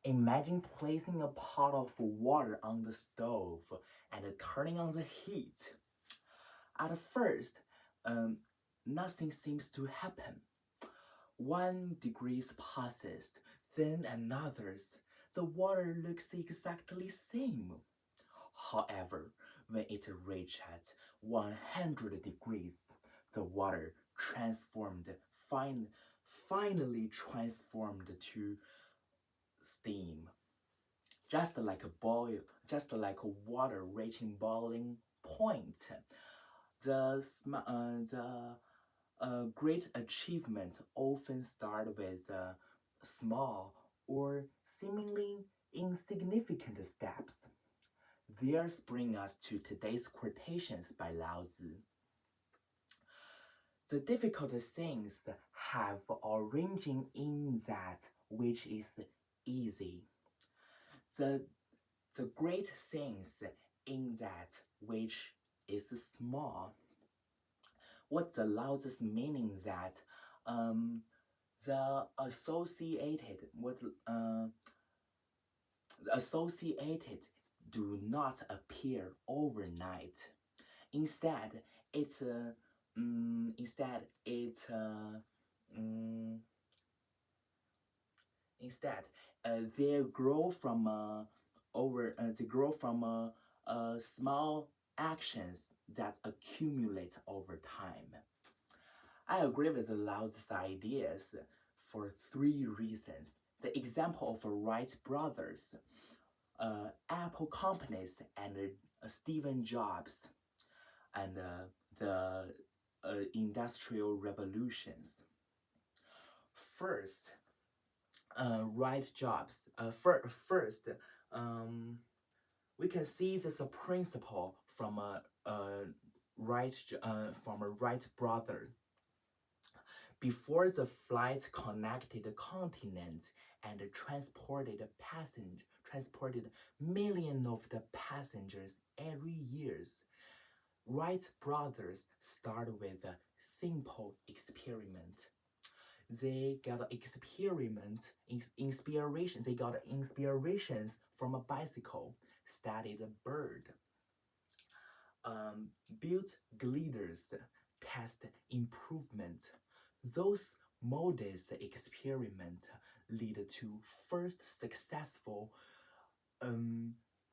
Imagine placing a pot of water on the stove and turning on the heat. At first, um, nothing seems to happen. 1 degree passes, then another's. The water looks exactly same. However, when it reaches 100 degrees, the water transformed, finally transformed to steam. Just like a boil, just like water reaching boiling point. The great achievements often start with small or seemingly insignificant steps. These bring us to today's quotations by Lao Tzu. The difficult things have origin in that which is easy. The, the great things in that which is small. What the Lao Tzu's meaning that the associated do not appear overnight. Instead, it's instead it mm, instead they grow from small actions that accumulate over time. I agree with Lao Tzu's ideas for 3 reasons. The example of Wright brothers, Apple companies, and Stephen Jobs, and the industrial revolutions. First, Wright Jobs. First, um, we can see this principle from a Wright brother. Before the flight connected continents and transported millions of the passengers every years, Wright brothers started with a simple experiment. They got inspiration. They got inspirations from a bicycle, studied a bird, built gliders, test improvement. Those modest experiments lead to first successful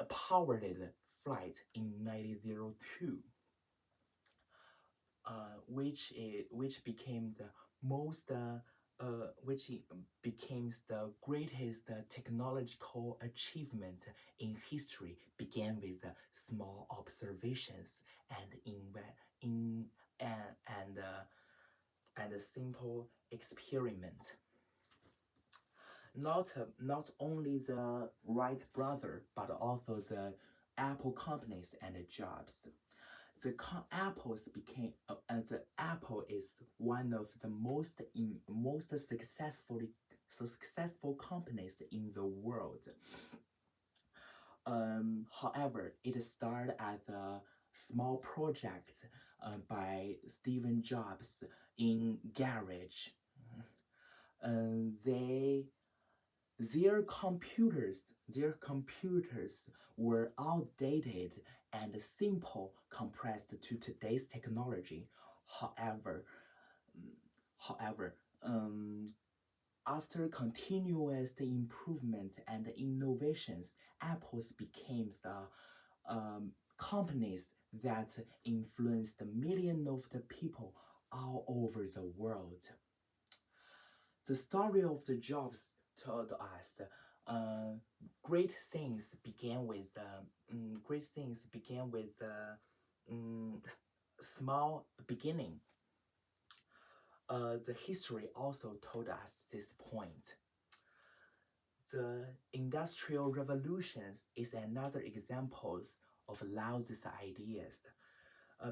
powered flight in 1902, which became the most which became the greatest technological achievement in history. Began with small observations in and a simple experiment. Not only the Wright brother, but also the Apple companies and Jobs. The Apple is one of the most successful companies in the world. However, it started as a small project by Stephen Jobs in garage. They their computers were outdated and simple compressed to today's technology. However, however, after continuous improvement and innovations, Apple's became the companies that influenced millions of the people all over the world. The story of the Jobs told us great things began with small beginning. The history also told us this point. The Industrial Revolutions is another example of Lao Tzu's ideas.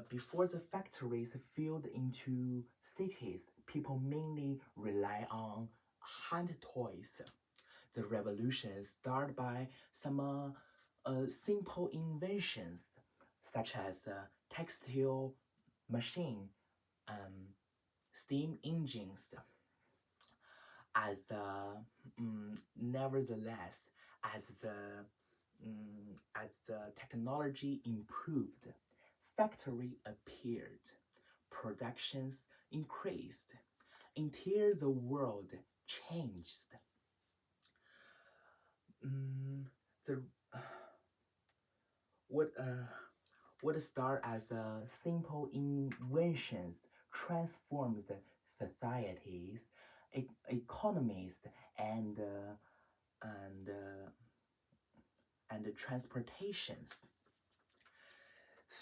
Before the factories filled into cities, people mainly rely on hand toys. The revolution started by some simple inventions, such as textile machine, steam engines. as nevertheless, as the technology improved, factory appeared, productions increased, until the world changed. Mm, the what what start as simple inventions transforms the societies, economies, and and uh, and the transportations.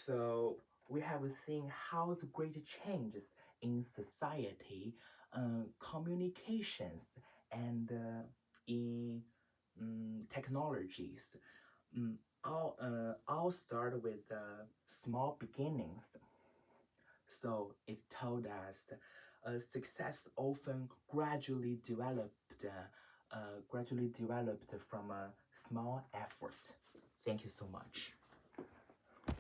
So we have seen how the great changes in society, communications, and in technologies, mm, all start with small beginnings. So it told us success often gradually developed from a small effort. Thank you so much.